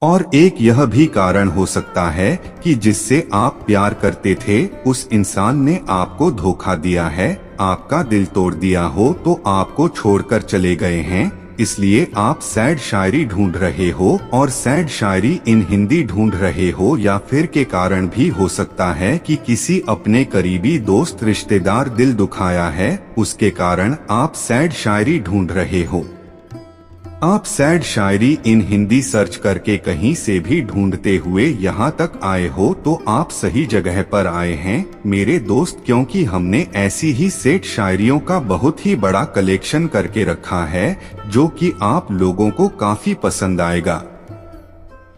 और एक यह भी कारण हो सकता है कि जिससे आप प्यार करते थे उस इंसान ने आपको धोखा दिया है, आपका दिल तोड़ दिया हो, तो आपको छोड़कर चले गए हैं, इसलिए आप सैड शायरी ढूंढ रहे हो और सैड शायरी इन हिंदी ढूंढ रहे हो। या फिर के कारण भी हो सकता है कि किसी अपने करीबी दोस्त रिश्तेदार दिल दुखाया है, उसके कारण आप सैड शायरी ढूंढ रहे हो। आप सैड शायरी इन हिंदी सर्च करके कहीं से भी ढूंढते हुए यहाँ तक आए हो तो आप सही जगह पर आए हैं मेरे दोस्त, क्योंकि हमने ऐसी ही सैड शायरियों का बहुत ही बड़ा कलेक्शन करके रखा है जो कि आप लोगों को काफी पसंद आएगा।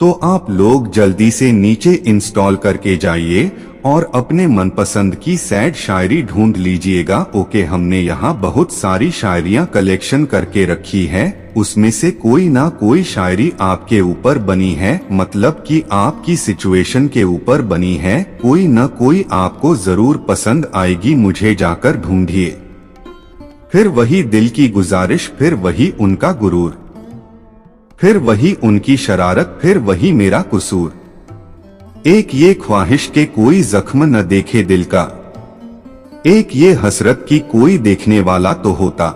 तो आप लोग जल्दी से नीचे इंस्टॉल करके जाइए और अपने मनपसंद की सैड शायरी ढूंढ लीजिएगा। ओके, हमने यहाँ बहुत सारी शायरियाँ कलेक्शन करके रखी है, उसमें से कोई ना कोई शायरी आपके ऊपर बनी है, मतलब कि आपकी सिचुएशन के ऊपर बनी है, कोई ना कोई आपको जरूर पसंद आएगी। मुझे जाकर ढूंढिए। फिर वही दिल की गुजारिश, फिर वही उनका गुरूर, फिर वही उनकी शरारत, फिर वही मेरा कसूर। एक ये ख्वाहिश के कोई जख्म न देखे दिल का, एक ये हसरत की कोई देखने वाला तो होता।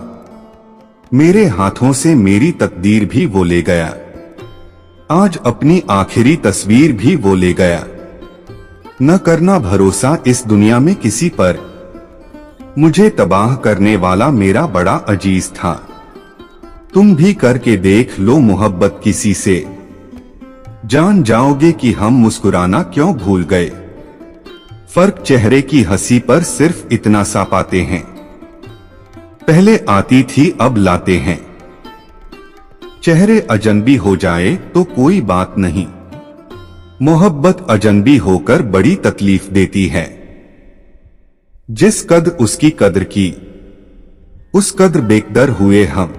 मेरे हाथों से मेरी तकदीर भी वो ले गया, आज अपनी आखिरी तस्वीर भी वो ले गया। न करना भरोसा इस दुनिया में किसी पर, मुझे तबाह करने वाला मेरा बड़ा अजीज था। तुम भी करके देख लो मोहब्बत किसी से, जान जाओगे कि हम मुस्कुराना क्यों भूल गए। फर्क चेहरे की हंसी पर सिर्फ इतना सा पाते हैं, पहले आती थी अब लाते हैं। चेहरे अजनबी हो जाए तो कोई बात नहीं, मोहब्बत अजनबी होकर बड़ी तकलीफ देती है। जिस कद्र उसकी कद्र की, उस कद्र बेकदर हुए हम।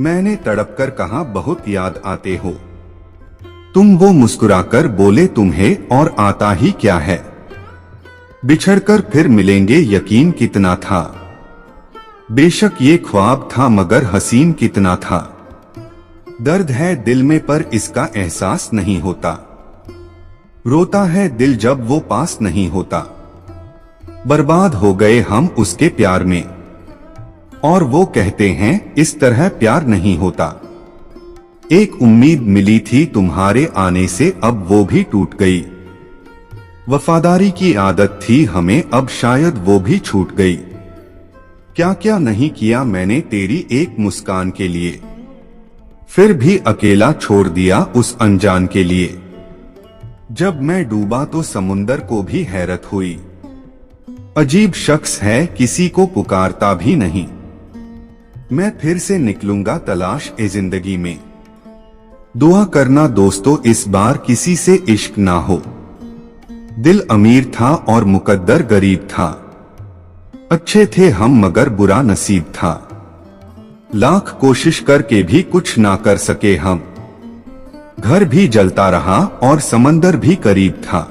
मैंने तड़प कर कहा बहुत याद आते हो, तुम वो मुस्कुराकर बोले तुम्हें और आता ही क्या है। बिछड़कर फिर मिलेंगे यकीन कितना था, बेशक ये ख्वाब था मगर हसीन कितना था। दर्द है दिल में पर इसका एहसास नहीं होता, रोता है दिल जब वो पास नहीं होता। बर्बाद हो गए हम उसके प्यार में, और वो कहते हैं इस तरह प्यार नहीं होता। एक उम्मीद मिली थी तुम्हारे आने से, अब वो भी टूट गई। वफादारी की आदत थी हमें, अब शायद वो भी छूट गई। क्या क्या नहीं किया मैंने तेरी एक मुस्कान के लिए, फिर भी अकेला छोड़ दिया उस अनजान के लिए। जब मैं डूबा तो समुंदर को भी हैरत हुई, अजीब शख्स है किसी को पुकारता भी नहीं। मैं फिर से निकलूंगा तलाश ए जिंदगी में, दुआ करना दोस्तों इस बार किसी से इश्क ना हो। दिल अमीर था और मुकद्दर गरीब था, अच्छे थे हम मगर बुरा नसीब था। लाख कोशिश करके भी कुछ ना कर सके हम, घर भी जलता रहा और समंदर भी करीब था।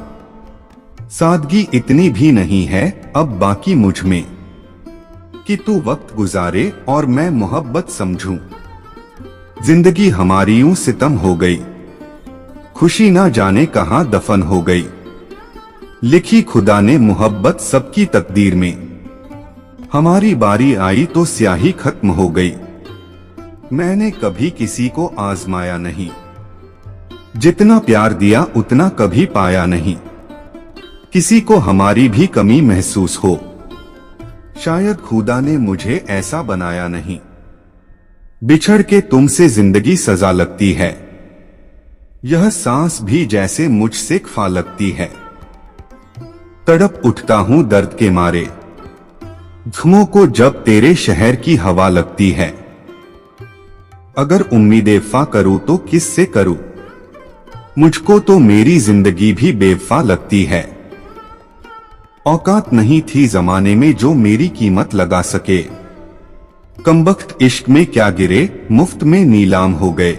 सादगी इतनी भी नहीं है अब बाकी मुझ में, कि तू वक्त गुजारे और मैं मोहब्बत समझूं। जिंदगी हमारी यूं सितम हो गई, खुशी ना जाने कहां दफन हो गई। लिखी खुदा ने मोहब्बत सबकी तकदीर में, हमारी बारी आई तो स्याही खत्म हो गई। मैंने कभी किसी को आजमाया नहीं, जितना प्यार दिया उतना कभी पाया नहीं। किसी को हमारी भी कमी महसूस हो, शायद खुदा ने मुझे ऐसा बनाया नहीं। बिछड़ के तुमसे जिंदगी सजा लगती है, यह सांस भी जैसे मुझसे खफा लगती है। तड़प उठता हूं दर्द के मारे, घुमों को जब तेरे शहर की हवा लगती है। अगर उम्मीदें वफा करूं तो किससे करूं, मुझको तो मेरी जिंदगी भी बेवफा लगती है। औकात नहीं थी जमाने में जो मेरी कीमत लगा सके, कमबख्त इश्क में क्या गिरे मुफ्त में नीलाम हो गए।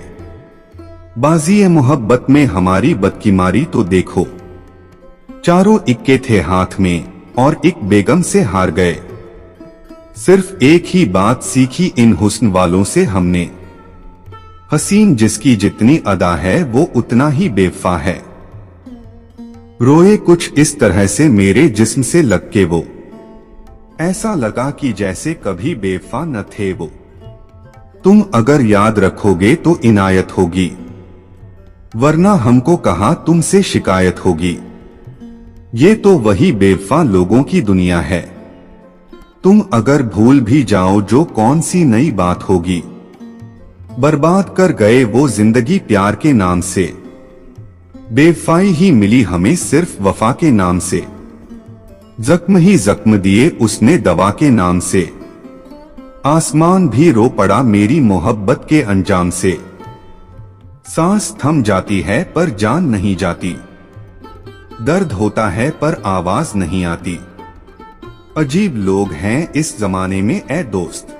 बाजी मोहब्बत में हमारी बदकीमारी तो देखो, चारों इक्के थे हाथ में और एक बेगम से हार गए। सिर्फ एक ही बात सीखी इन हुस्न वालों से हमने, हसीन जिसकी जितनी अदा है वो उतना ही बेवफा है। रोए कुछ इस तरह से मेरे जिस्म से लग के वो, ऐसा लगा कि जैसे कभी बेवफा न थे वो। तुम अगर याद रखोगे तो इनायत होगी, वरना हमको कहा तुमसे शिकायत होगी। ये तो वही बेवफा लोगों की दुनिया है। तुम अगर भूल भी जाओ जो कौन सी नई बात होगी। बर्बाद कर गए वो जिंदगी प्यार के नाम से, बेवफाई ही मिली हमें सिर्फ वफा के नाम से। जख्म ही जख्म दिए उसने दवा के नाम से, आसमान भी रो पड़ा मेरी मोहब्बत के अंजाम से। सांस थम जाती है पर जान नहीं जाती, दर्द होता है पर आवाज नहीं आती। अजीब लोग हैं इस जमाने में ए दोस्त,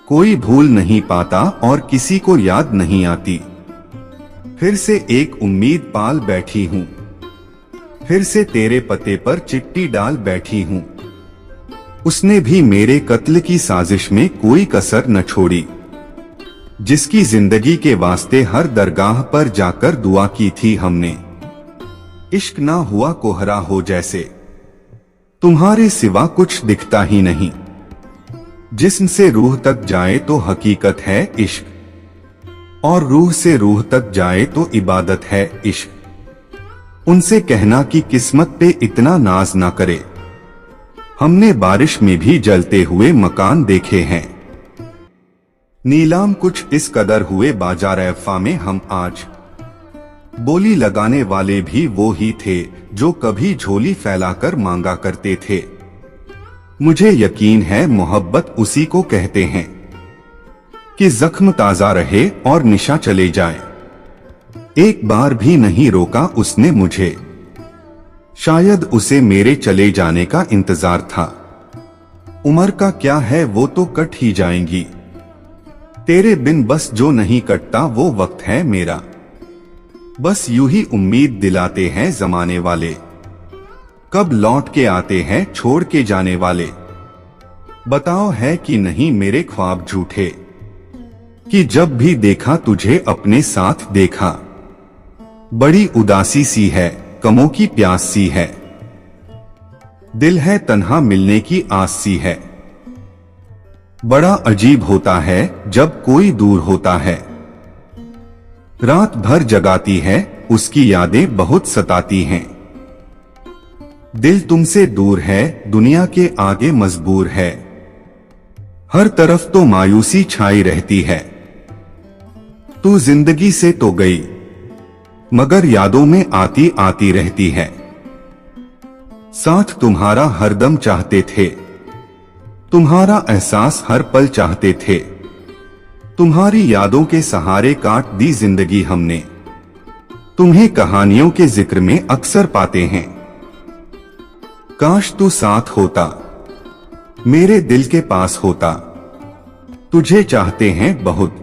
कोई भूल नहीं पाता और किसी को याद नहीं आती। फिर से एक उम्मीद पाल बैठी हूँ, फिर से तेरे पते पर चिट्ठी डाल बैठी हूँ। उसने भी मेरे कत्ल की साजिश में कोई कसर न छोड़ी, जिसकी जिंदगी के वास्ते हर दरगाह पर जाकर दुआ की थी हमने। इश्क ना हुआ कोहरा हो जैसे, तुम्हारे सिवा कुछ दिखता ही नहीं। जिस्म से रूह तक जाए तो हकीकत है इश्क, और रूह से रूह तक जाए तो इबादत है इश्क। उनसे कहना कि किस्मत पे इतना नाज ना करे, हमने बारिश में भी जलते हुए मकान देखे हैं। नीलाम कुछ इस कदर हुए बाजार अफ़ा में हम आज, बोली लगाने वाले भी वो ही थे जो कभी झोली फैलाकर मांगा करते थे। मुझे यकीन है मोहब्बत उसी को कहते हैं कि जख्म ताजा रहे और निशा चले जाए। एक बार भी नहीं रोका उसने मुझे, शायद उसे मेरे चले जाने का इंतजार था। उम्र का क्या है वो तो कट ही जाएंगी, तेरे बिन बस जो नहीं कटता वो वक्त है मेरा। बस यूं ही उम्मीद दिलाते हैं जमाने वाले, कब लौट के आते हैं छोड़ के जाने वाले। बताओ है कि नहीं मेरे ख्वाब झूठे, कि जब भी देखा तुझे अपने साथ देखा। बड़ी उदासी सी है, कमों की प्यास सी है, दिल है तन्हा मिलने की आस सी है। बड़ा अजीब होता है जब कोई दूर होता है, रात भर जगाती है उसकी यादें बहुत सताती हैं। दिल तुमसे दूर है दुनिया के आगे मजबूर है, हर तरफ तो मायूसी छाई रहती है। तू जिंदगी से तो गई मगर यादों में आती आती रहती है। साथ तुम्हारा हरदम चाहते थे, तुम्हारा एहसास हर पल चाहते थे। तुम्हारी यादों के सहारे काट दी जिंदगी हमने, तुम्हें कहानियों के जिक्र में अक्सर पाते हैं। काश तू साथ होता, मेरे दिल के पास होता। तुझे चाहते हैं बहुत,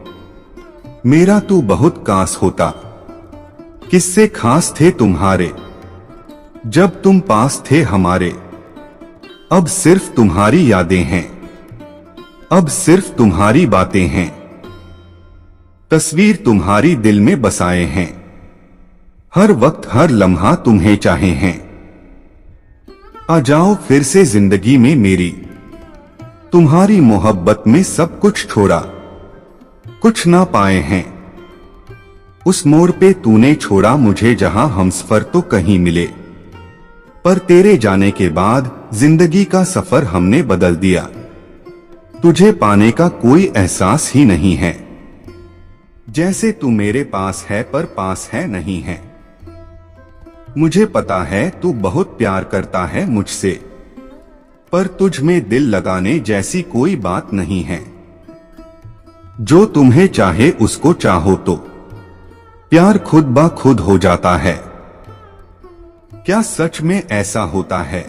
मेरा तू बहुत कास होता। किससे खास थे तुम्हारे जब तुम पास थे हमारे। अब सिर्फ तुम्हारी यादें हैं, अब सिर्फ तुम्हारी बातें हैं। तस्वीर तुम्हारी दिल में बसाए हैं, हर वक्त हर लम्हा तुम्हें चाहे हैं। आ जाओ फिर से जिंदगी में मेरी, तुम्हारी मोहब्बत में सब कुछ छोड़ा। कुछ ना पाए हैं उस मोड़ पे तूने छोड़ा मुझे, जहां हमसफर तो कहीं मिले। पर तेरे जाने के बाद जिंदगी का सफर हमने बदल दिया। तुझे पाने का कोई एहसास ही नहीं है, जैसे तू मेरे पास है पर पास है नहीं है। मुझे पता है तू बहुत प्यार करता है मुझसे, पर तुझ में दिल लगाने जैसी कोई बात नहीं है। जो तुम्हें चाहे उसको चाहो तो प्यार खुद ब खुद हो जाता है। क्या सच में ऐसा होता है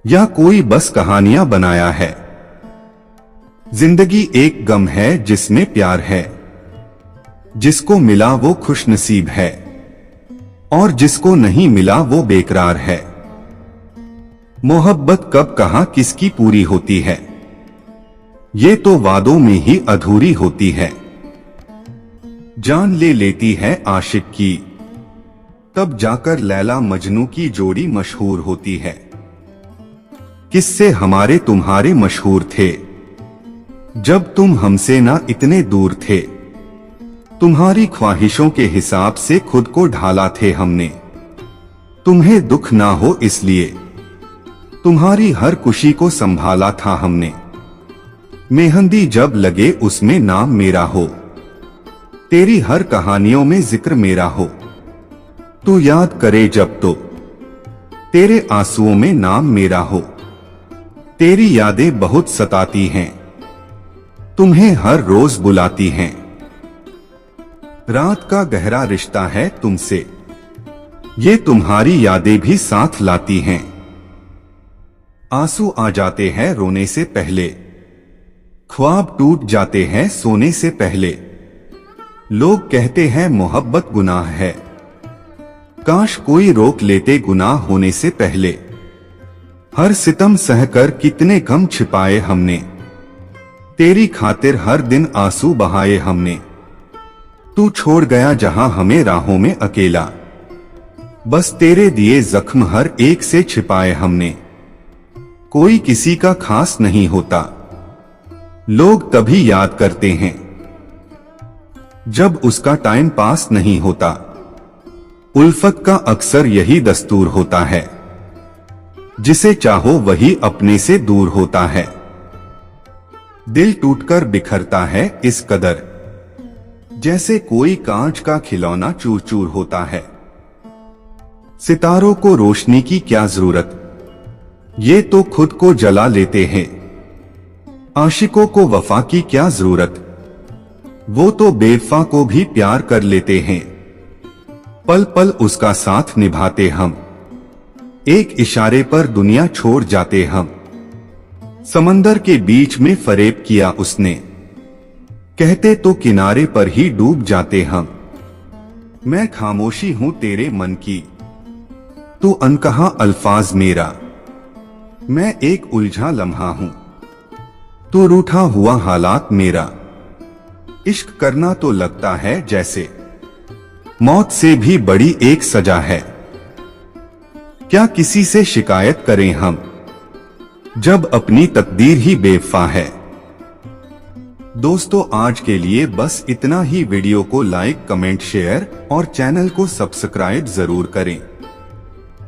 या कोई बस कहानियां बनाया है? जिंदगी एक गम है जिसमें प्यार है, जिसको मिला वो खुशनसीब है और जिसको नहीं मिला वो बेकरार है। मोहब्बत कब कहां किसकी पूरी होती है, ये तो वादों में ही अधूरी होती है। जान ले लेती है आशिक की, तब जाकर लैला मजनू की जोड़ी मशहूर होती है। किस्से हमारे तुम्हारे मशहूर थे, जब तुम हमसे ना इतने दूर थे। तुम्हारी ख्वाहिशों के हिसाब से खुद को ढाला थे हमने, तुम्हें दुख ना हो इसलिए तुम्हारी हर खुशी को संभाला था हमने। मेहंदी जब लगे उसमें नाम मेरा हो, तेरी हर कहानियों में जिक्र मेरा हो। तू याद करे जब तो तेरे आंसुओं में नाम मेरा हो। तेरी यादें बहुत सताती हैं, तुम्हें हर रोज बुलाती हैं। रात का गहरा रिश्ता है तुमसे, ये तुम्हारी यादें भी साथ लाती हैं। आंसू आ जाते हैं रोने से पहले, ख्वाब टूट जाते हैं सोने से पहले। लोग कहते हैं मोहब्बत गुनाह है, काश कोई रोक लेते गुनाह होने से पहले। हर सितम सहकर कितने गम छिपाए हमने, तेरी खातिर हर दिन आंसू बहाए हमने। तू छोड़ गया जहां हमें राहों में अकेला, बस तेरे दिए जख्म हर एक से छिपाए हमने। कोई किसी का खास नहीं होता, लोग तभी याद करते हैं जब उसका टाइम पास नहीं होता। उल्फत का अक्सर यही दस्तूर होता है, जिसे चाहो वही अपने से दूर होता है। दिल टूटकर बिखरता है इस कदर, जैसे कोई कांच का खिलौना चूर चूर होता है। सितारों को रोशनी की क्या जरूरत, ये तो खुद को जला लेते हैं। आशिकों को वफा की क्या जरूरत, वो तो बेवफा को भी प्यार कर लेते हैं। पल पल उसका साथ निभाते हम, एक इशारे पर दुनिया छोड़ जाते हम। समंदर के बीच में फरेब किया उसने, कहते तो किनारे पर ही डूब जाते हम। मैं खामोशी हूं तेरे मन की, तू अनकहा अल्फाज मेरा। मैं एक उलझा लम्हा हूं, तू रूठा हुआ हालात मेरा। इश्क करना तो लगता है जैसे मौत से भी बड़ी एक सजा है। क्या किसी से शिकायत करें हम, जब अपनी तकदीर ही बेवफा है। दोस्तों आज के लिए बस इतना ही। वीडियो को लाइक कमेंट शेयर और चैनल को सब्सक्राइब जरूर करें।